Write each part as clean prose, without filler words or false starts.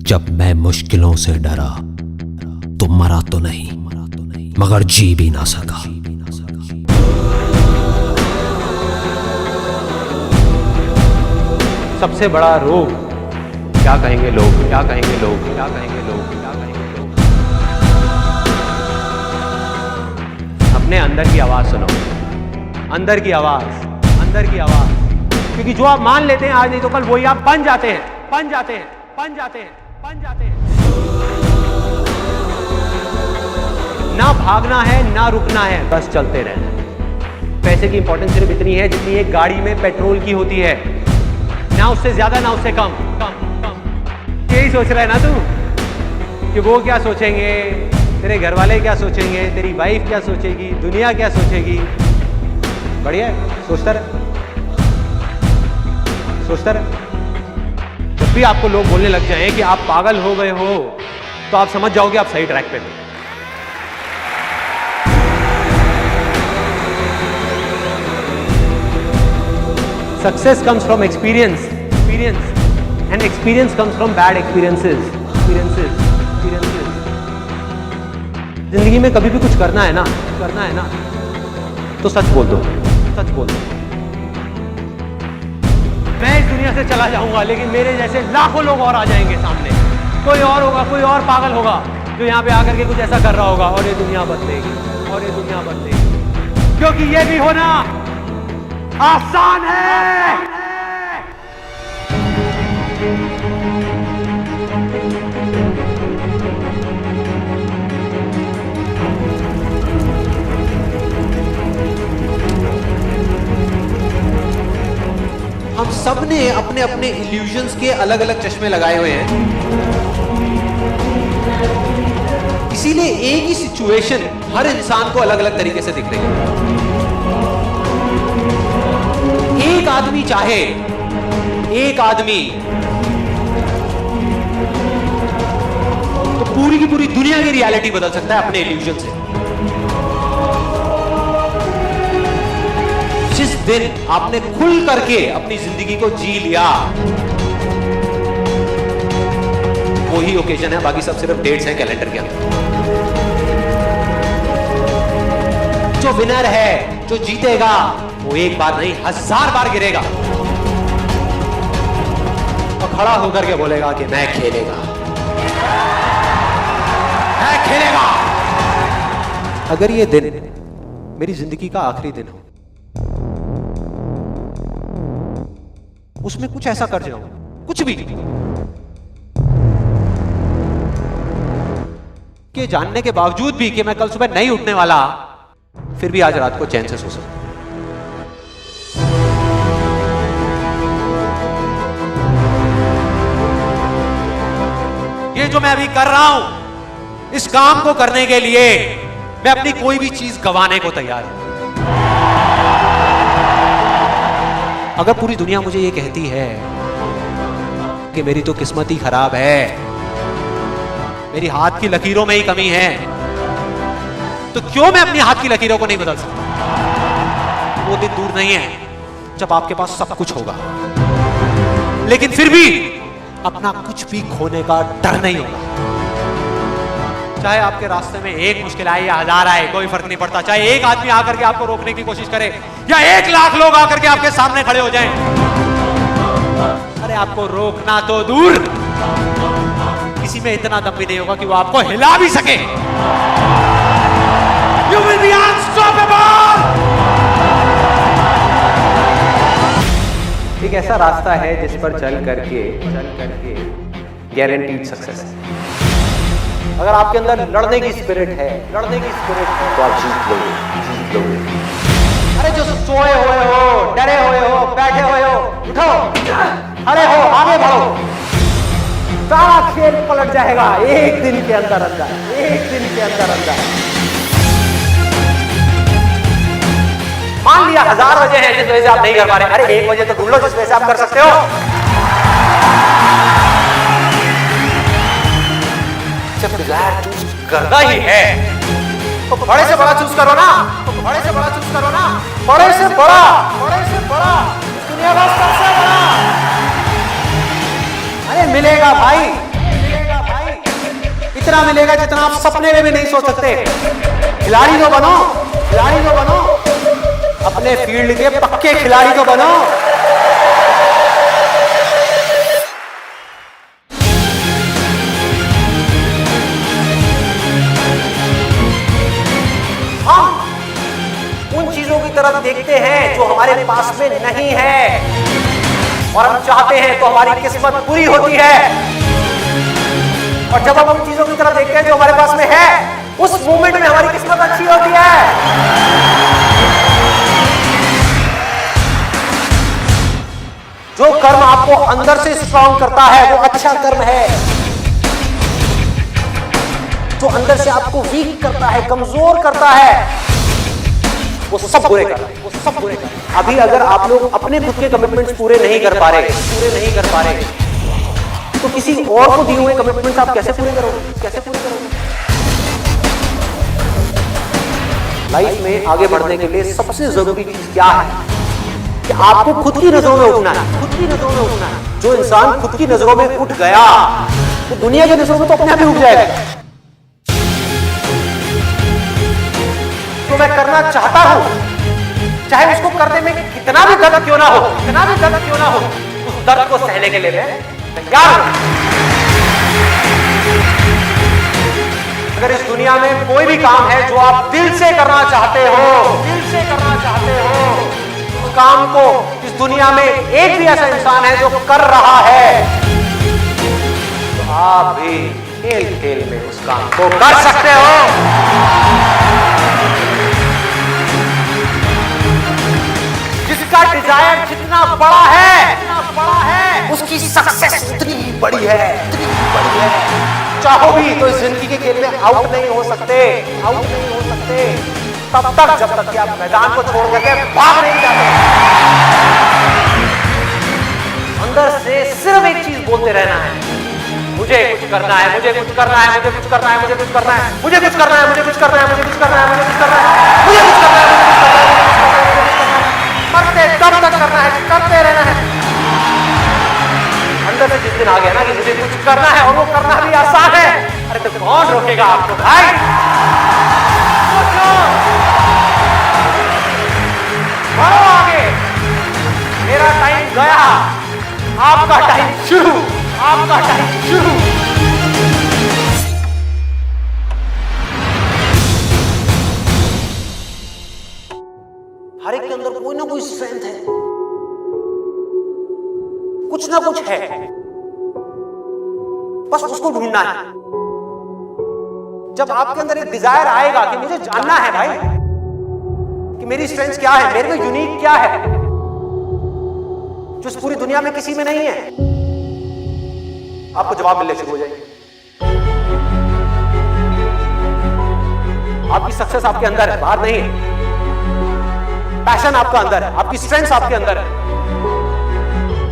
जब मैं मुश्किलों से डरा तो मरा तो नहीं मगर जी भी ना सका। सबसे बड़ा रोग क्या कहेंगे लोग, क्या कहेंगे लोग, क्या कहेंगे लोग, क्या कहेंगे लोग। अपने अंदर की आवाज सुनो, अंदर की आवाज, अंदर की आवाज। क्योंकि जो आप मान लेते हैं आज नहीं तो कल वही आप बन जाते हैं, बन जाते हैं, बन जाते हैं, बन जाते हैं। ना भागना है ना रुकना है, बस चलते रहना है। पैसे की इंपॉर्टेंस सिर्फ इतनी है जितनी एक गाड़ी में पेट्रोल की होती है, ना उससे ज्यादा ना उससे कम। यही सोच रहा है ना तू कि वो क्या सोचेंगे, तेरे घर वाले क्या सोचेंगे, तेरी वाइफ क्या सोचेगी, दुनिया क्या सोचेगी। बढ़िया है, सोचता रहे, सोचता रहे। जब भी आपको लोग बोलने लग जाएं कि आप पागल हो गए हो तो आप समझ जाओगे आप सही ट्रैक पे हो। Success comes from experience, and experience comes from bad experiences. जिंदगी में कभी भी कुछ करना है ना, तो सच बोल दो, सच बोल दो। मैं इस दुनिया से चला जाऊंगा लेकिन मेरे जैसे लाखों लोग और आ जाएंगे सामने। कोई और होगा, कोई और पागल होगा जो यहाँ पे आकर के कुछ ऐसा कर रहा होगा और ये दुनिया बदलेगी, और ये दुनिया बदलेगी। क्योंकि ये भी होना आसान है। हम सब ने अपने अपने इल्यूजन्स के अलग अलग चश्मे लगाए हुए हैं, इसीलिए एक ही सिचुएशन हर इंसान को अलग अलग तरीके से दिख रही है। एक आदमी चाहे, एक आदमी तो पूरी की पूरी दुनिया की रियलिटी बदल सकता है अपने इल्यूजन से। जिस दिन आपने खुल करके अपनी जिंदगी को जी लिया, वही ओकेजन है, बाकी सब सिर्फ डेट्स हैं कैलेंडर के अंदर। जो विनर है, जो जीतेगा, वो एक बार नहीं 1000 बार गिरेगा और खड़ा होकर के बोलेगा कि मैं खेलेगा, मैं खेलेगा। अगर ये दिन मेरी जिंदगी का आखिरी दिन हो, उसमें कुछ ऐसा कर जाऊं, कुछ भी, कि जानने के बावजूद भी कि मैं कल सुबह नहीं उठने वाला, फिर भी आज रात को चैन से सो सकूं। ये जो मैं अभी कर रहा हूं, इस काम को करने के लिए मैं अपनी कोई भी चीज गंवाने को तैयार हूं। अगर पूरी दुनिया मुझे ये कहती है कि मेरी तो किस्मत ही खराब है, मेरी हाथ की लकीरों में ही कमी है, तो क्यों मैं अपनी हाथ की लकीरों को नहीं बदल सकता? वो दिन दूर नहीं है जब आपके पास सब कुछ होगा, लेकिन फिर भी अपना कुछ भी खोने का डर नहीं होगा। चाहे आपके रास्ते में एक मुश्किल आए या 1000 आए, कोई फर्क नहीं पड़ता। चाहे एक आदमी आकर के आपको रोकने की कोशिश करे या 1 लाख लोग आकर के आपके सामने खड़े हो जाएं, अरे आपको रोकना तो दूर, किसी में इतना दम भी नहीं होगा कि वो आपको हिला भी सके। You will be unstoppable! एक ऐसा रास्ता है जिस पर चल करके गारंटीड सक्सेस है। अगर आपके अंदर लड़ने की स्पिरिट है, तो आप जीत लोगे। अरे जो सोए हुए हो, डरे हुए हो, बैठे हुए हो, उठो, खड़े हो, आगे बढ़ो। सारा खेल पलट जाएगा एक दिन के अंदर अंदर, एक दिन के अंदर अंदर। मान लिया 1000 वजह है जिस वजह से आप नहीं कर पा रहे, अरे 1 वजह तो ढूंढ लो जिस वजह से आप कर सकते हो। जब डिजायर चूज करना ही है तो बड़े से बड़ा चूज करो ना, बड़े से बड़ा चूज करो ना, बड़े से बड़ा, बड़े से बड़ा, दुनिया का सबसे बड़ा। मिलेगा भाई, मिलेगा भाई, इतना मिलेगा जितना आप सपने में भी नहीं सोच सकते। खिलाड़ी तो बनो, खिलाड़ी तो बनो, अपने फील्ड के पक्के खिलाड़ी तो बनो। हम उन चीजों की तरफ देखते हैं जो हमारे पास में नहीं है, और हम चाहते हैं तो हमारी किस्मत पूरी होती है। और जब हम उन चीजों की तरफ देखते हैं जो हमारे पास में है, उस मोमेंट में हमारी किस्मत अच्छी होती है। जो कर्म आपको अंदर से स्ट्रांग करता है वो अच्छा कर्म है। जो अंदर से आपको वीक करता है, कमजोर करता है, वो सब बुरे कर रहे हैं, वो सब बुरे कर रहे हैं। अभी अगर आप लोग अपने खुद के कमिटमेंट्स पूरे नहीं कर पा रहे, तो किसी और को दिए हुए कमिटमेंट्स आप कैसे पूरे करोगे, कैसे पूरे करोगे? लाइफ में आगे बढ़ने के लिए सबसे जरूरी चीज क्या है कि आपको खुद की नजरों में उठना है, खुद की नजरों में उठना है। जो इंसान खुद की नजरों में उठ गया तो दुनिया की नजरों में तो अपने आप ही उठ जाएगा। तो मैं करना चाहता हूं, चाहे उसको करने में कितना भी दर्द क्यों ना हो, कितना भी दर्द क्यों ना हो, उस दर्द को सहने के लिए मैं तैयार हूं। अगर इस दुनिया में कोई भी काम है जो आप दिल से करना चाहते हो, दिल से करना चाहते हो, उस काम को इस दुनिया में एक भी ऐसा इंसान है जो कर रहा है, तो आप भी खेल खेल में उस काम को कर सकते हो। जिसका डिजायर जितना बड़ा है, उसकी सक्सेस उतनी बड़ी है, उतनी बड़ी है। चाहो भी तो इस जिंदगी के खेल में आउट नहीं हो सकते, आउट नहीं हो सकते तब तक जब तक कि आप मैदान को छोड़ करके भाग नहीं जाते। अंदर से सिर्फ एक चीज बोलते रहना है, मुझे कुछ करना है, मुझे कुछ करना है, मुझे कुछ करना है, मुझे कुछ करना है, मुझे कुछ करना है, मुझे कुछ करना है, मुझे कुछ करना है, मुझे कुछ करना है, मुझे कुछ करना है, करते तब तक करना है, करते रहना है। अंदर से जिस दिन आ गया ना कि मुझे कुछ करना है और वो करना भी आसान है, अरे तो कौन रोकेगा आपको भाई? बढ़ो आगे, मेरा टाइम गया, आपका टाइम शुरू, आपका टाइम शुरू। हर एक के अंदर कोई ना कोई स्ट्रेंथ है, कुछ ना कुछ है, बस उसको ढूंढना है। जब आपके अंदर एक डिजायर आएगा कि मुझे जानना है भाई कि मेरी स्ट्रेंथ क्या है, मेरे में यूनिक क्या है जो इस पूरी दुनिया में किसी में नहीं है, आपको जवाब मिलने शुरू हो जाएंगे। आपकी सक्सेस आपके अंदर है, बाहर नहीं है। पैशन आपका अंदर है, आपकी स्ट्रेंथ आपके अंदर है,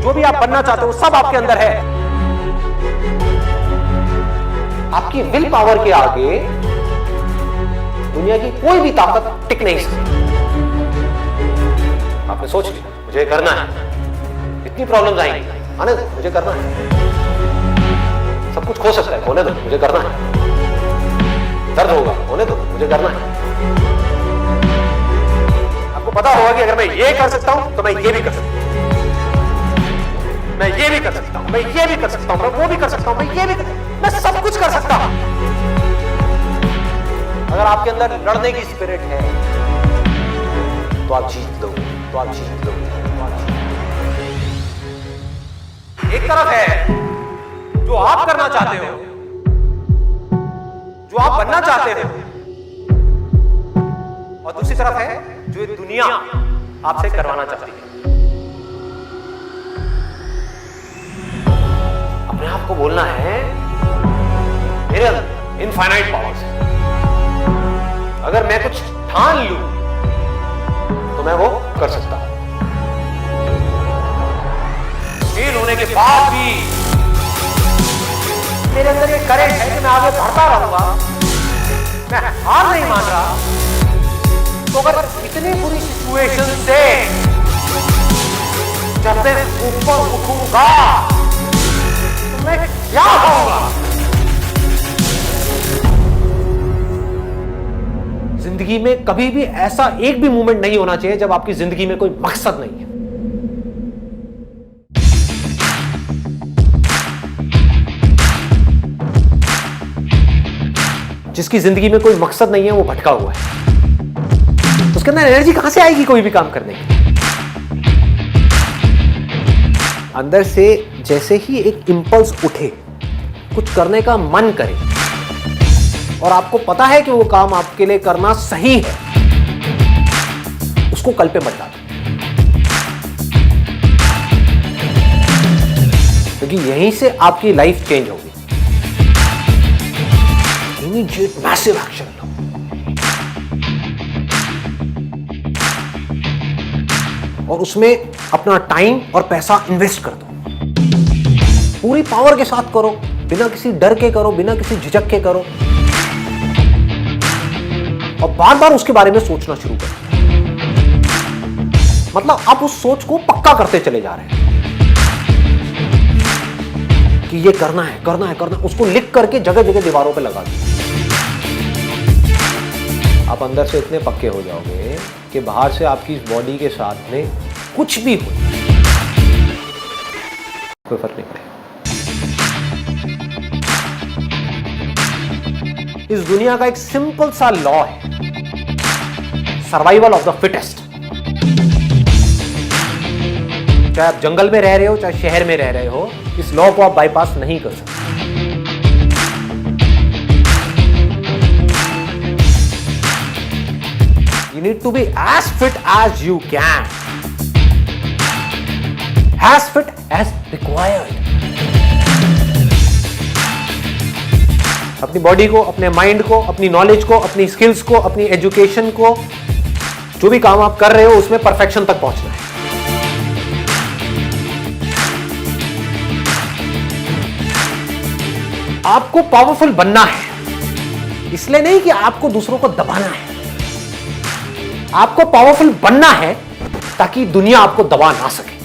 जो भी आप बनना चाहते हो सब आपके अंदर है। आपकी विल पावर के आगे दुनिया की कोई भी ताकत टिक नहीं सकती। आपने सोच लिया मुझे करना है, इतनी प्रॉब्लम्स आएंगी, आने दो, मुझे करना है। सब कुछ खो सकता है, होने दो, मुझे करना है। दर्द होगा, होने दो, मुझे करना है। आपको पता होगा कि अगर मैं ये कर सकता हूं तो मैं ये भी कर सकता हूं, मैं ये भी कर सकता हूं, मैं ये भी कर सकता हूं, मैं वो भी कर सकता हूं, मैं ये भी मैं सब कुछ कर सकता हूं। अगर आपके अंदर लड़ने की स्पिरिट है तो आप जीत लोगे, तो आप जीत लोगे। एक तरफ है जो आप करना चाहते हो, जो आप बनना चाहते हो, और दूसरी तरफ है जो ये दुनिया आपसे करवाना चाहती है। अपने आप को बोलना है मेरे अंदर इनफाइनाइट पावर्स है, अगर मैं कुछ ठान लूं तो मैं वो कर सकता हूं। फेल होने के बाद भी मेरे अंदर ये करेंट है कि मैं आगे बढ़ता रहूंगा, मैं हार नहीं मान रहा। तो अगर इतनी बुरी सिचुएशन से जब मैं ऊपर उठूंगा तो में क्या होगा। जिंदगी में कभी भी ऐसा एक भी मोमेंट नहीं होना चाहिए जब आपकी जिंदगी में कोई मकसद नहीं है। जिसकी जिंदगी में कोई मकसद नहीं है वो भटका हुआ है। उसके अंदर एनर्जी कहां से आएगी कोई भी काम करने की। अंदर से जैसे ही एक इंपल्स उठे, कुछ करने का मन करे और आपको पता है कि वो काम आपके लिए करना सही है, उसको कल पे मत डालो, क्योंकि यहीं से आपकी लाइफ चेंज होगी। इमीडिएट मैसिव एक्शन लो। और उसमें अपना टाइम और पैसा इन्वेस्ट कर दो। पूरी पावर के साथ करो, बिना किसी डर के करो, बिना किसी झिझक के करो, और बार बार उसके बारे में सोचना शुरू करो। मतलब आप उस सोच को पक्का करते चले जा रहे हैं कि ये करना है, करना है, करना है। उसको लिख करके जगह जगह दीवारों पे लगा दो। आप अंदर से इतने पक्के हो जाओगे कि बाहर से आपकी इस बॉडी के साथ में कुछ भी हो, कोई फर्क नहीं पड़ेगा। इस दुनिया का एक सिंपल सा लॉ है, सर्वाइवल ऑफ द फिटेस्ट। चाहे आप जंगल में रह रहे हो, चाहे शहर में रह रहे हो, इस लॉ को आप बाईपास नहीं कर सकते। You need to be as fit as you can, as fit as required. अपनी बॉडी को, अपने माइंड को, अपनी नॉलेज को, अपनी स्किल्स को, अपनी एजुकेशन को, जो भी काम आप कर रहे हो उसमें परफेक्शन तक पहुंचना है। आपको पावरफुल बनना है, इसलिए नहीं कि आपको दूसरों को दबाना है। आपको पावरफुल बनना है ताकि दुनिया आपको दबा ना सके।